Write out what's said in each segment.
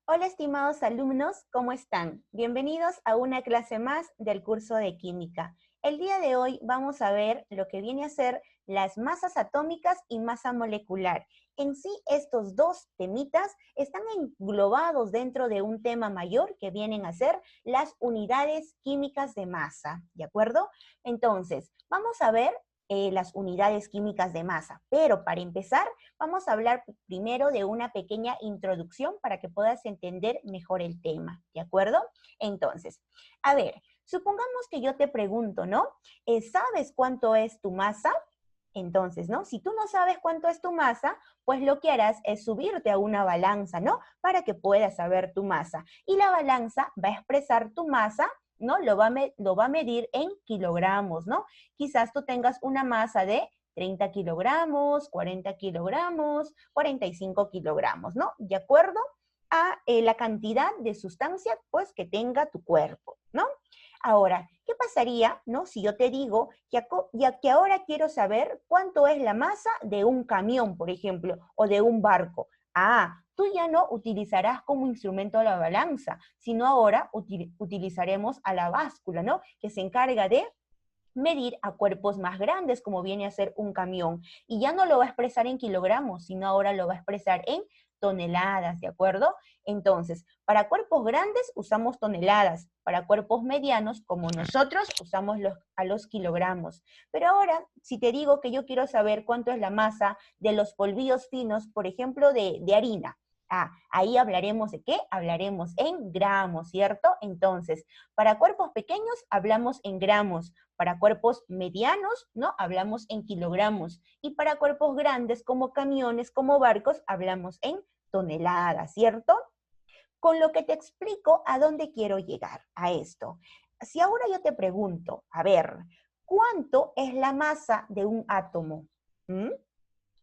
Hola, estimados alumnos, ¿cómo están? Bienvenidos a una clase más del curso de Química. El día de hoy vamos a ver lo que viene a ser las masas atómicas y masa molecular. En sí, estos dos temitas están englobados dentro de un tema mayor que vienen a ser las unidades químicas de masa, ¿de acuerdo? Entonces, vamos a ver las unidades químicas de masa, pero para empezar, vamos a hablar primero de una pequeña introducción para que puedas entender mejor el tema, ¿de acuerdo? Entonces, a ver, supongamos que yo te pregunto, ¿no? ¿Sabes cuánto es tu masa? Entonces, ¿no? Si tú no sabes cuánto es tu masa, pues lo que harás es subirte a una balanza, ¿no? Para que puedas saber tu masa. Y la balanza va a expresar tu masa, ¿no? Lo va a medir en kilogramos, ¿no? Quizás tú tengas una masa de 30 kilogramos, 40 kilogramos, 45 kilogramos, ¿no? De acuerdo a la cantidad de sustancia, pues, que tenga tu cuerpo, ¿no? Ahora, ¿qué pasaría, no? Si yo te digo ya que ahora quiero saber cuánto es la masa de un camión, por ejemplo, o de un barco. Ah, tú ya no utilizarás como instrumento la balanza, sino ahora utilizaremos a la báscula, ¿no? Que se encarga de medir a cuerpos más grandes, como viene a ser un camión. Y ya no lo va a expresar en kilogramos, sino ahora lo va a expresar en toneladas, ¿de acuerdo? Entonces, para cuerpos grandes usamos toneladas, para cuerpos medianos, como nosotros, usamos a los kilogramos. Pero ahora, si te digo que yo quiero saber cuánto es la masa de los polvillos finos, por ejemplo, de harina, ahí hablaremos de qué? Hablaremos en gramos, ¿cierto? Entonces, para cuerpos pequeños hablamos en gramos, para cuerpos medianos, ¿no? Hablamos en kilogramos, y para cuerpos grandes como camiones, como barcos, hablamos en toneladas, ¿cierto? Con lo que te explico a dónde quiero llegar a esto. Si ahora yo te pregunto, a ver, ¿cuánto es la masa de un átomo? ¿Mm?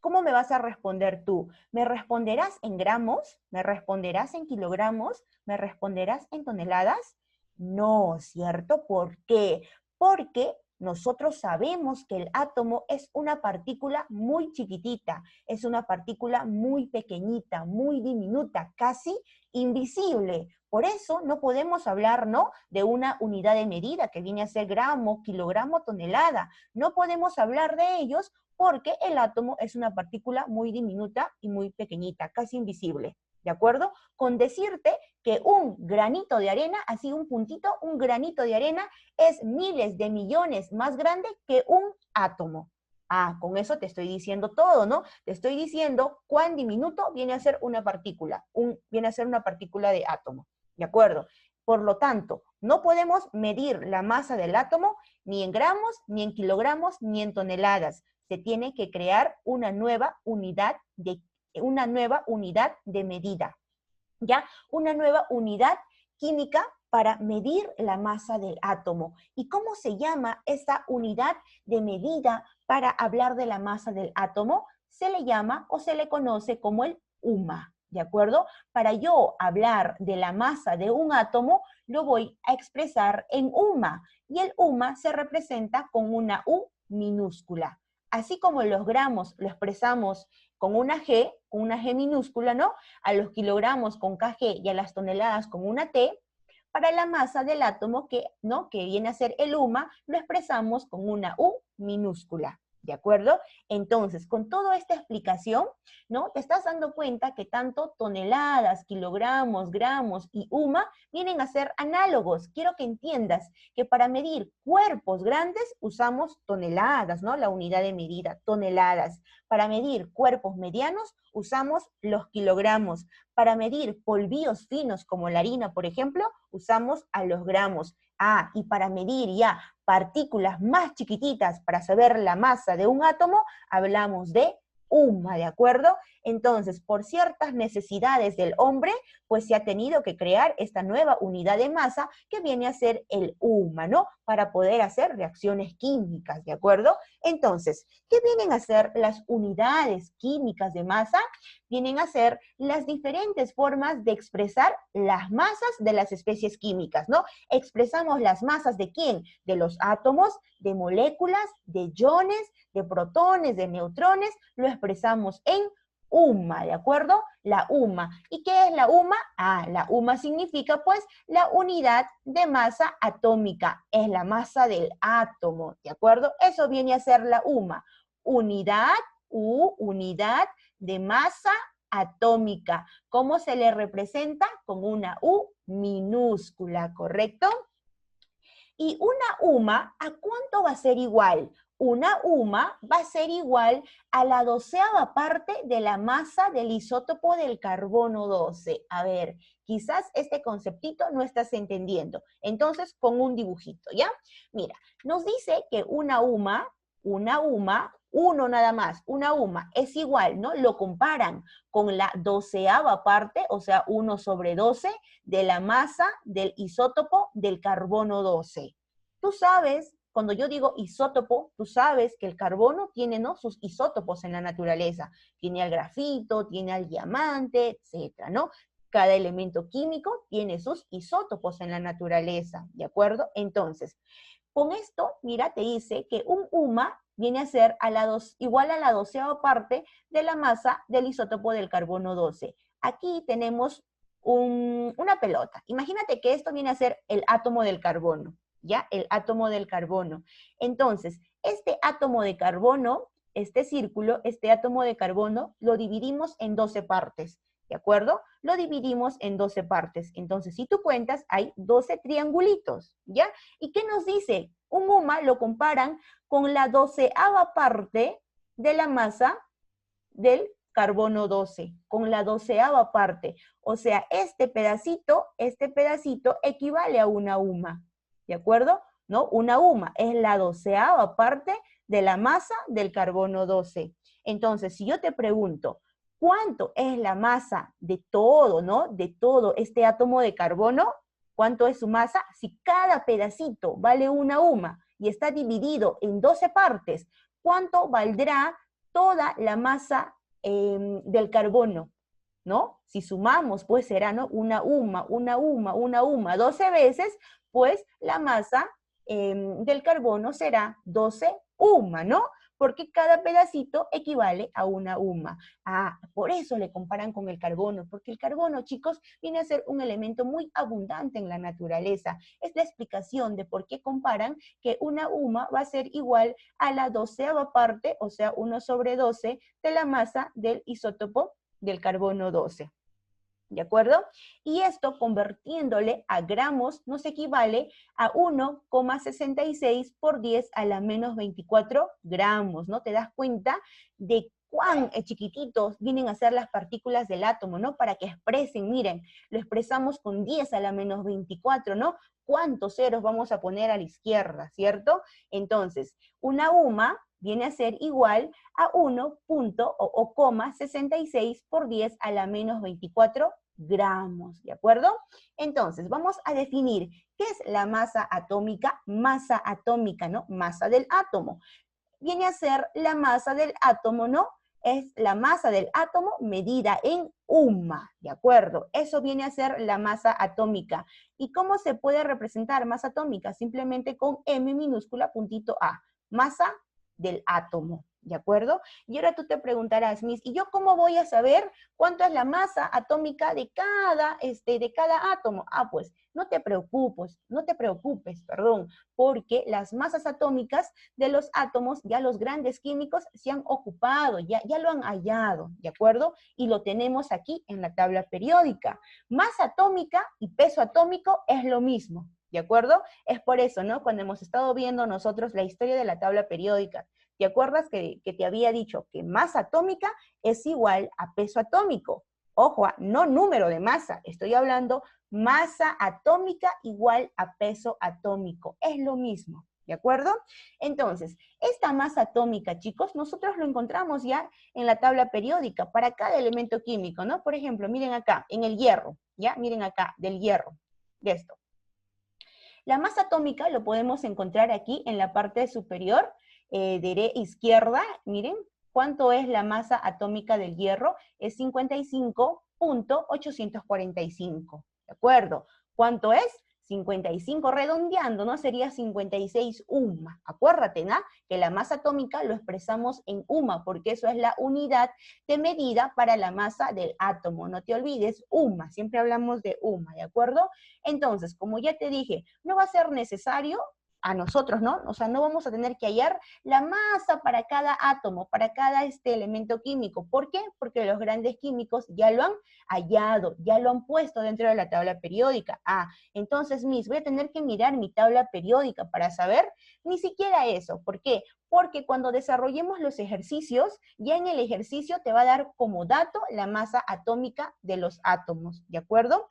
¿Cómo me vas a responder tú? ¿Me responderás en gramos? ¿Me responderás en kilogramos? ¿Me responderás en toneladas? No, ¿cierto? ¿Por qué? Porque nosotros sabemos que el átomo es una partícula muy chiquitita, es una partícula muy pequeñita, muy diminuta, casi invisible. Por eso no podemos hablar, ¿no?, de una unidad de medida que viene a ser gramo, kilogramo, tonelada. No podemos hablar de ellos porque el átomo es una partícula muy diminuta y muy pequeñita, casi invisible, ¿de acuerdo? Con decirte que un granito de arena, así un puntito, un granito de arena es miles de millones más grande que un átomo. Ah, con eso te estoy diciendo todo, ¿no? Te estoy diciendo cuán diminuto viene a ser una partícula, viene a ser una partícula de átomo, ¿de acuerdo? Por lo tanto, no podemos medir la masa del átomo ni en gramos, ni en kilogramos, ni en toneladas. Se tiene que crear una nueva unidad de medida, ¿ya? Una nueva unidad química para medir la masa del átomo. ¿Y cómo se llama esa unidad de medida para hablar de la masa del átomo? Se le llama o se le conoce como el UMA, ¿de acuerdo? Para yo hablar de la masa de un átomo, lo voy a expresar en UMA, y el UMA se representa con una U minúscula. Así como los gramos lo expresamos con una G minúscula, ¿no? A los kilogramos con kg y a las toneladas con una T, para la masa del átomo, ¿no?, que viene a ser el UMA, lo expresamos con una U minúscula, ¿de acuerdo? Entonces, con toda esta explicación, ¿no?, te estás dando cuenta que tanto toneladas, kilogramos, gramos y UMA vienen a ser análogos. Quiero que entiendas que para medir cuerpos grandes usamos toneladas, ¿no?, la unidad de medida, toneladas. Para medir cuerpos medianos usamos los kilogramos. Para medir polvillos finos como la harina, por ejemplo, usamos a los gramos. Ah, y para medir ya partículas más chiquititas, para saber la masa de un átomo, hablamos de UMA, ¿de acuerdo? Entonces, por ciertas necesidades del hombre, pues se ha tenido que crear esta nueva unidad de masa que viene a ser el UMA, ¿no? Para poder hacer reacciones químicas, ¿de acuerdo? Entonces, ¿qué vienen a ser las unidades químicas de masa? Vienen a ser las diferentes formas de expresar las masas de las especies químicas, ¿no? Expresamos las masas ¿de quién? De los átomos, de moléculas, de iones, de protones, de neutrones, lo expresamos en UMA, ¿de acuerdo? La UMA. ¿Y qué es la UMA? Ah, la UMA significa pues la unidad de masa atómica. Es la masa del átomo, ¿de acuerdo? Eso viene a ser la UMA. Unidad de masa atómica. ¿Cómo se le representa? Con una U minúscula, ¿correcto? Y una UMA, ¿a cuánto va a ser igual? Una UMA va a ser igual a la 12ª parte de la masa del isótopo del carbono 12. A ver, quizás este conceptito no estás entendiendo. Entonces, con un dibujito, ¿ya? Mira, nos dice que una UMA, uno nada más, una UMA es igual, ¿no? Lo comparan con la 12ª parte, o sea, 1 sobre 12 de la masa del isótopo del carbono 12. Tú sabes, cuando yo digo isótopo, tú sabes que el carbono tiene, ¿no?, sus isótopos en la naturaleza. Tiene al grafito, tiene al diamante, etcétera, ¿no? Cada elemento químico tiene sus isótopos en la naturaleza, ¿de acuerdo? Entonces, con esto, mira, te dice que un UMA viene a ser igual a la 12ª parte de la masa del isótopo del carbono 12. Aquí tenemos una pelota. Imagínate que esto viene a ser el átomo del carbono, ¿ya? El átomo del carbono. Entonces, este átomo de carbono, este círculo, este átomo de carbono, lo dividimos en 12 partes, ¿de acuerdo? Lo dividimos en 12 partes. Entonces, si tú cuentas, hay 12 triangulitos, ¿ya? ¿Y qué nos dice? Un UMA lo comparan con la 12ª parte de la masa del carbono 12, con la 12ª parte. O sea, este pedacito equivale a una UMA, ¿de acuerdo? ¿No? Una UMA es la 12ª parte de la masa del carbono 12. Entonces, si yo te pregunto, ¿cuánto es la masa de todo, ¿no? De todo este átomo de carbono, ¿cuánto es su masa? Si cada pedacito vale una UMA y está dividido en 12 partes, ¿cuánto valdrá toda la masa del carbono? ¿No? Si sumamos, pues será, ¿no?, una UMA, 12 veces, pues la masa del carbono será 12 UMA, ¿no? Porque cada pedacito equivale a una UMA. Ah, por eso le comparan con el carbono, porque el carbono, chicos, viene a ser un elemento muy abundante en la naturaleza. Es la explicación de por qué comparan que una UMA va a ser igual a la 12ª parte, o sea, 1 sobre 12 de la masa del isótopo del carbono 12. ¿De acuerdo? Y esto, convirtiéndole a gramos, nos equivale a 1,66 por 10 a la menos 24 gramos, ¿no? Te das cuenta de cuán chiquititos vienen a ser las partículas del átomo, ¿no? Para que expresen, miren, lo expresamos con 10 a la menos 24, ¿no? ¿Cuántos ceros vamos a poner a la izquierda, cierto? Entonces, una UMA viene a ser igual a 1,66 por 10 a la menos 24 gramos, ¿de acuerdo? Entonces, vamos a definir qué es la masa atómica. Masa atómica, ¿no? Masa del átomo. Viene a ser la masa del átomo, ¿no? Es la masa del átomo medida en UMA, ¿de acuerdo? Eso viene a ser la masa atómica. ¿Y cómo se puede representar masa atómica? Simplemente con M minúscula puntito A. Masa del átomo, ¿de acuerdo? Y ahora tú te preguntarás, Miss, ¿y yo cómo voy a saber cuánto es la masa atómica de cada átomo? Ah, pues, no te preocupes, porque las masas atómicas de los átomos, ya los grandes químicos se han ocupado, ya lo han hallado, ¿de acuerdo? Y lo tenemos aquí en la tabla periódica. Masa atómica y peso atómico es lo mismo, ¿de acuerdo? Es por eso, ¿no? Cuando hemos estado viendo nosotros la historia de la tabla periódica, ¿te acuerdas que te había dicho que masa atómica es igual a peso atómico? Ojo, no número de masa, estoy hablando masa atómica igual a peso atómico. Es lo mismo, ¿de acuerdo? Entonces, esta masa atómica, chicos, nosotros lo encontramos ya en la tabla periódica para cada elemento químico, ¿no? Por ejemplo, miren acá, en el hierro, ¿ya? Miren acá, del hierro, de esto. La masa atómica lo podemos encontrar aquí en la parte superior, izquierda, miren, ¿cuánto es la masa atómica del hierro? Es 55,845, ¿de acuerdo? ¿Cuánto es? 55 redondeando, ¿no? Sería 56 UMA. Acuérdate, ¿no? Que la masa atómica lo expresamos en UMA, porque eso es la unidad de medida para la masa del átomo. No te olvides, UMA, siempre hablamos de UMA, ¿de acuerdo? Entonces, como ya te dije, no va a ser necesario a nosotros, ¿no? O sea, no vamos a tener que hallar la masa para cada átomo, para cada elemento químico. ¿Por qué? Porque los grandes químicos ya lo han hallado, ya lo han puesto dentro de la tabla periódica. Ah, entonces, Miss, voy a tener que mirar mi tabla periódica para saber, ni siquiera eso. ¿Por qué? Porque cuando desarrollemos los ejercicios, ya en el ejercicio te va a dar como dato la masa atómica de los átomos, ¿de acuerdo?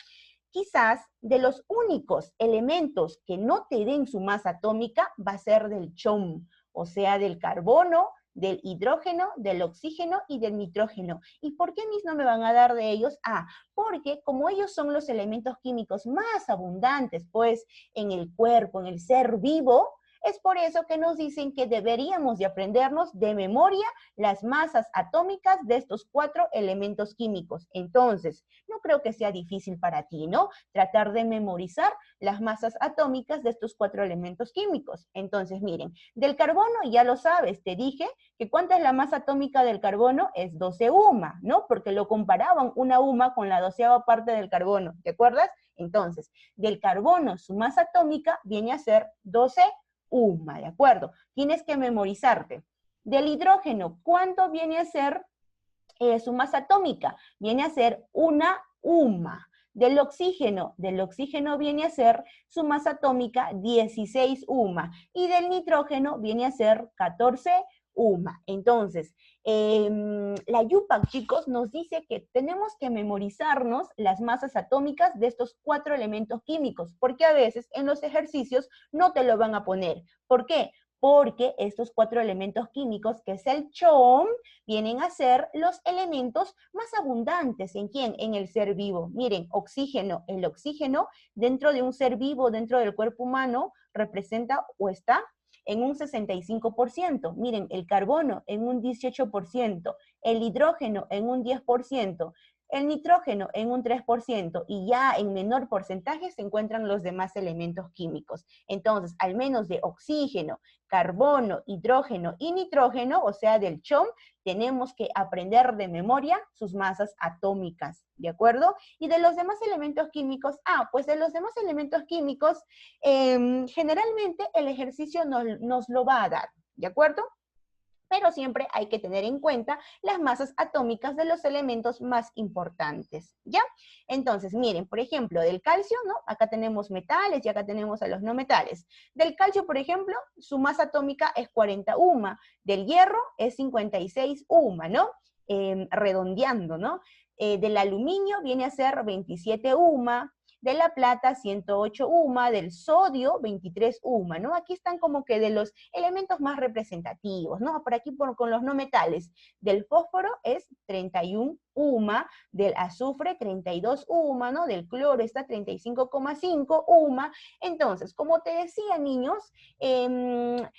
Quizás de los únicos elementos que no te den su masa atómica va a ser del CHOM, o sea, del carbono, del hidrógeno, del oxígeno y del nitrógeno. ¿Y por qué mis no me van a dar de ellos? Ah, porque como ellos son los elementos químicos más abundantes, pues, en el cuerpo, en el ser vivo, es por eso que nos dicen que deberíamos de aprendernos de memoria las masas atómicas de estos 4 elementos químicos. Entonces, no creo que sea difícil para ti, ¿no? Tratar de memorizar las masas atómicas de estos 4 elementos químicos. Entonces, miren, del carbono ya lo sabes, te dije que ¿cuánta es la masa atómica del carbono? Es 12 UMA, ¿no? Porque lo comparaban una UMA con la 12ª parte del carbono, ¿te acuerdas? Entonces, del carbono, su masa atómica viene a ser 12 UMA, ¿de acuerdo? Tienes que memorizarte. Del hidrógeno, ¿cuánto viene a ser su masa atómica? Viene a ser una UMA. Del oxígeno viene a ser su masa atómica 16 UMA. Y del nitrógeno viene a ser 14 UMA. Entonces, la YUPAC, chicos, nos dice que tenemos que memorizarnos las masas atómicas de estos 4 elementos químicos, porque a veces en los ejercicios no te lo van a poner. ¿Por qué? Porque estos 4 elementos químicos, que es el CHOM, vienen a ser los elementos más abundantes. ¿En quién? En el ser vivo. Miren, oxígeno. El oxígeno dentro de un ser vivo, dentro del cuerpo humano, representa o está en un 65%. Miren, el carbono en un 18%, el hidrógeno en un 10%, el nitrógeno en un 3%, y ya en menor porcentaje se encuentran los demás elementos químicos. Entonces, al menos de oxígeno, carbono, hidrógeno y nitrógeno, o sea, del CHOM, tenemos que aprender de memoria sus masas atómicas, ¿de acuerdo? Y de los demás elementos químicos, pues de los demás elementos químicos, generalmente el ejercicio nos lo va a dar, ¿de acuerdo? Pero siempre hay que tener en cuenta las masas atómicas de los elementos más importantes, ¿ya? Entonces, miren, por ejemplo, del calcio, ¿no? Acá tenemos metales y acá tenemos a los no metales. Del calcio, por ejemplo, su masa atómica es 40 UMA, del hierro es 56 UMA, ¿no? Redondeando, ¿no? Del aluminio viene a ser 27 UMA, de la plata 108 UMA, del sodio 23 UMA, ¿no? Aquí están como que de los elementos más representativos, ¿no? Por aquí con los no metales, del fósforo es 31 UMA, del azufre 32 UMA, ¿no? Del cloro está 35,5 UMA. Entonces, como te decía, niños, de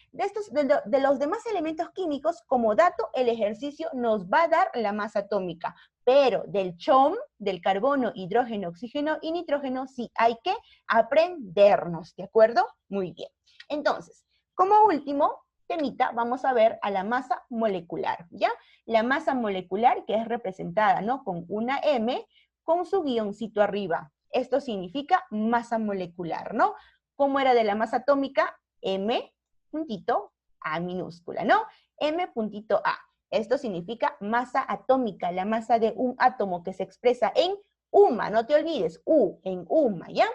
los demás elementos químicos, como dato, el ejercicio nos va a dar la masa atómica, pero del CHOM, del carbono, hidrógeno, oxígeno y nitrógeno, sí hay que aprendernos, ¿de acuerdo? Muy bien. Entonces, como último temita, vamos a ver a la masa molecular, ¿ya? La masa molecular, que es representada, ¿no? Con una M, con su guioncito arriba. Esto significa masa molecular, ¿no? ¿Cómo era de la masa atómica? M, puntito, A minúscula, ¿no? M, puntito, A. Esto significa masa atómica, la masa de un átomo que se expresa en UMA, no te olvides, U, en UMA, ¿ya?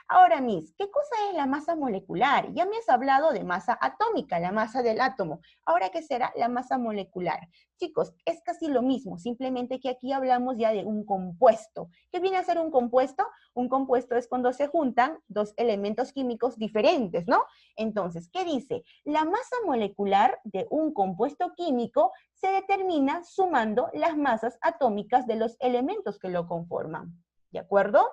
Ahora, Miss, ¿qué cosa es la masa molecular? Ya me has hablado de masa atómica, la masa del átomo. Ahora, ¿qué será la masa molecular? Chicos, es casi lo mismo, simplemente que aquí hablamos ya de un compuesto. ¿Qué viene a ser un compuesto? Un compuesto es cuando se juntan dos elementos químicos diferentes, ¿no? Entonces, ¿qué dice? La masa molecular de un compuesto químico se determina sumando las masas atómicas de los elementos que lo conforman. ¿De acuerdo?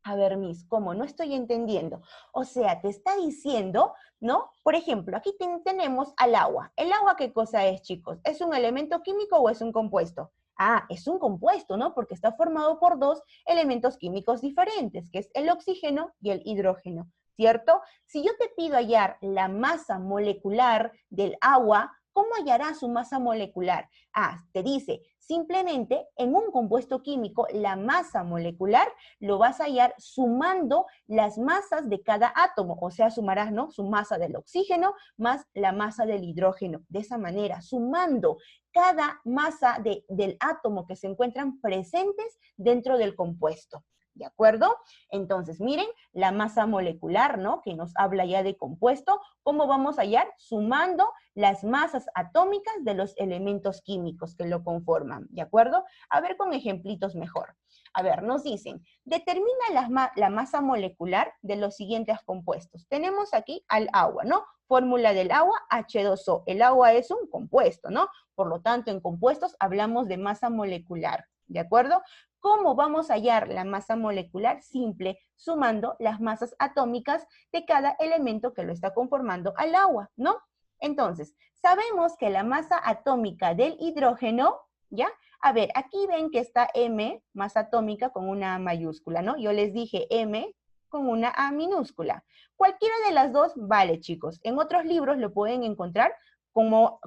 A ver, Miss, ¿cómo? No estoy entendiendo. O sea, te está diciendo, ¿no? Por ejemplo, aquí tenemos al agua. ¿El agua qué cosa es, chicos? ¿Es un elemento químico o es un compuesto? Ah, es un compuesto, ¿no? Porque está formado por dos elementos químicos diferentes, que es el oxígeno y el hidrógeno, ¿cierto? Si yo te pido hallar la masa molecular del agua, ¿cómo hallarás su masa molecular? Ah, te dice, simplemente en un compuesto químico, la masa molecular lo vas a hallar sumando las masas de cada átomo, o sea, sumarás, ¿no? Su masa del oxígeno más la masa del hidrógeno. De esa manera, sumando cada masa del átomo que se encuentran presentes dentro del compuesto. ¿De acuerdo? Entonces, miren, la masa molecular, ¿no? Que nos habla ya de compuesto, ¿cómo vamos a hallar? Sumando las masas atómicas de los elementos químicos que lo conforman, ¿de acuerdo? A ver con ejemplitos mejor. A ver, nos dicen, determina la masa molecular de los siguientes compuestos. Tenemos aquí al agua, ¿no? Fórmula del agua, H2O. El agua es un compuesto, ¿no? Por lo tanto, en compuestos hablamos de masa molecular, ¿de acuerdo? ¿Cómo vamos a hallar la masa molecular? Simple, sumando las masas atómicas de cada elemento que lo está conformando al agua, ¿no? Entonces, sabemos que la masa atómica del hidrógeno, ¿ya? A ver, aquí ven que está M, masa atómica con una A mayúscula, ¿no? Yo les dije M con una A minúscula. Cualquiera de las dos vale, chicos. En otros libros lo pueden encontrar como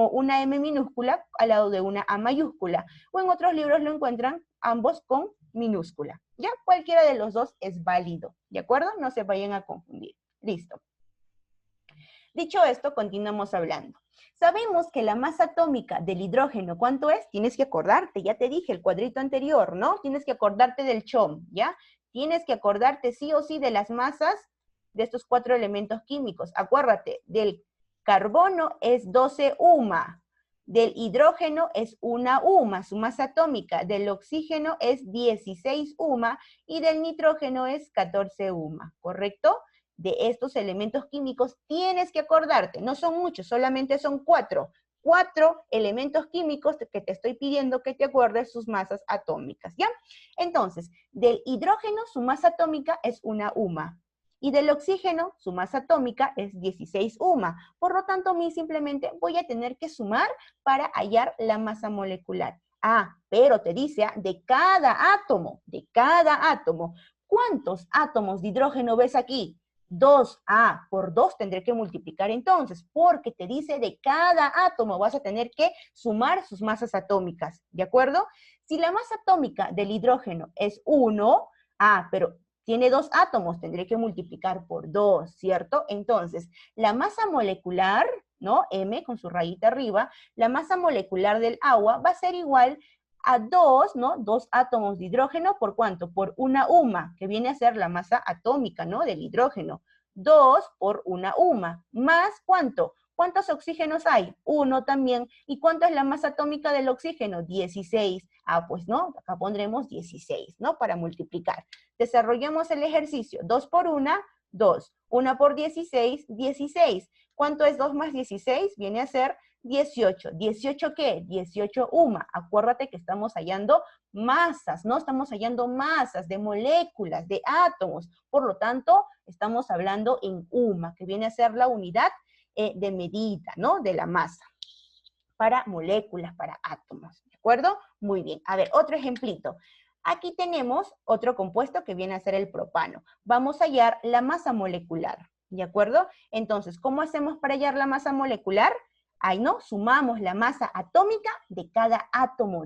una M minúscula al lado de una A mayúscula. O en otros libros lo encuentran ambos con minúscula. ¿Ya? Cualquiera de los dos es válido. ¿De acuerdo? No se vayan a confundir. Listo. Dicho esto, continuamos hablando. Sabemos que la masa atómica del hidrógeno, ¿cuánto es? Tienes que acordarte, ya te dije el cuadrito anterior, ¿no? Tienes que acordarte del CHOM, ¿ya? Tienes que acordarte sí o sí de las masas de estos 4 elementos químicos. Acuérdate, del carbono es 12 UMA, del hidrógeno es 1 UMA, su masa atómica, del oxígeno es 16 UMA y del nitrógeno es 14 UMA, ¿correcto? De estos elementos químicos tienes que acordarte, no son muchos, solamente son 4. 4 elementos químicos que te estoy pidiendo que te acuerdes sus masas atómicas, ¿ya? Entonces, del hidrógeno su masa atómica es 1 UMA. Y del oxígeno, su masa atómica es 16 UMA. Por lo tanto, a mí simplemente voy a tener que sumar para hallar la masa molecular. Ah, pero te dice de cada átomo, de cada átomo. ¿Cuántos átomos de hidrógeno ves aquí? 2. Ah, por 2 tendré que multiplicar entonces, porque te dice de cada átomo vas a tener que sumar sus masas atómicas, ¿de acuerdo? Si la masa atómica del hidrógeno es 1, ah, pero tiene 2 átomos, tendré que multiplicar por 2, ¿cierto? Entonces, la masa molecular, ¿no? M con su rayita arriba, la masa molecular del agua va a ser igual a 2, ¿no? 2 átomos de hidrógeno, ¿por cuánto? Por 1 UMA, que viene a ser la masa atómica, ¿no? Del hidrógeno. 2 por 1 UMA, más ¿cuánto? ¿Cuántos oxígenos hay? 1 también. ¿Y cuánto es la masa atómica del oxígeno? 16. Ah, pues no, acá pondremos 16, ¿no? Para multiplicar. Desarrollamos el ejercicio. 2 por 1, 2. 1 por 16, 16. ¿Cuánto es 2 más 16? Viene a ser 18. ¿18 qué? 18 UMA. Acuérdate que estamos hallando masas, ¿no? Estamos hallando masas de moléculas, de átomos. Por lo tanto, estamos hablando en UMA, que viene a ser la unidad de medida, ¿no? De la masa. Para moléculas, para átomos. ¿De acuerdo? Muy bien. A ver, otro ejemplito. Aquí tenemos otro compuesto que viene a ser el propano. Vamos a hallar la masa molecular. ¿De acuerdo? Entonces, ¿cómo hacemos para hallar la masa molecular? Ahí, ¿no? Sumamos la masa atómica de cada átomo,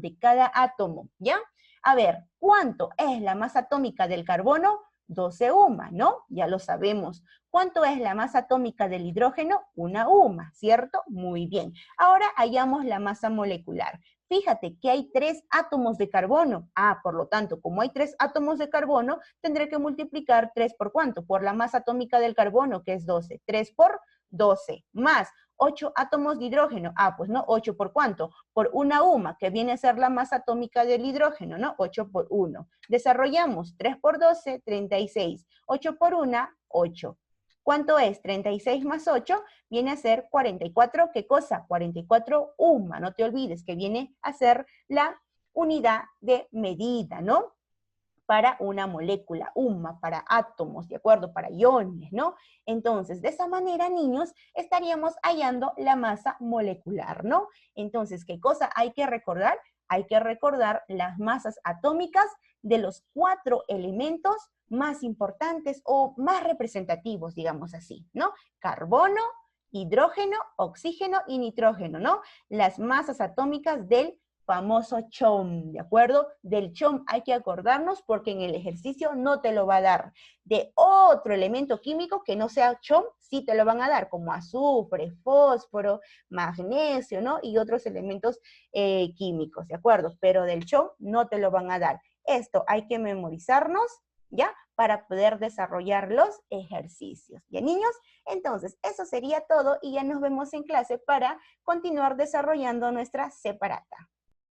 ¿ya? A ver, ¿cuánto es la masa atómica del carbono? 12 UMA, ¿no? Ya lo sabemos. ¿Cuánto es la masa atómica del hidrógeno? 1 UMA, ¿cierto? Muy bien. Ahora hallamos la masa molecular. Fíjate que hay 3 átomos de carbono. Ah, por lo tanto, como hay 3 átomos de carbono, tendré que multiplicar 3 por ¿cuánto? Por la masa atómica del carbono, que es 12. 3 por 12, más 8 átomos de hidrógeno. Ah, pues no, 8 por ¿cuánto? Por 1 UMA, que viene a ser la masa atómica del hidrógeno, ¿no? 8 por 1. Desarrollamos 3 por 12, 36. 8 por 1, 8. ¿Cuánto es? 36 más 8 viene a ser 44, ¿qué cosa? 44 UMA, no te olvides que viene a ser la unidad de medida, ¿no? Para una molécula, UMA, para átomos, ¿de acuerdo? Para iones, ¿no? Entonces, de esa manera, niños, estaríamos hallando la masa molecular, ¿no? Entonces, ¿qué cosa hay que recordar? hay que recordar las masas atómicas de los 4 elementos más importantes o más representativos, digamos así, ¿no? Carbono, hidrógeno, oxígeno y nitrógeno, ¿no? Las masas atómicas del famoso CHOM, ¿de acuerdo? Del CHOM hay que acordarnos porque en el ejercicio no te lo va a dar. De otro elemento químico que no sea CHOM, sí te lo van a dar, como azufre, fósforo, magnesio, ¿no? Y otros elementos químicos, ¿de acuerdo? Pero del CHOM no te lo van a dar. Esto hay que memorizarnos, ¿ya? Para poder desarrollar los ejercicios. ¿Ya, niños? Entonces, eso sería todo y ya nos vemos en clase para continuar desarrollando nuestra separata.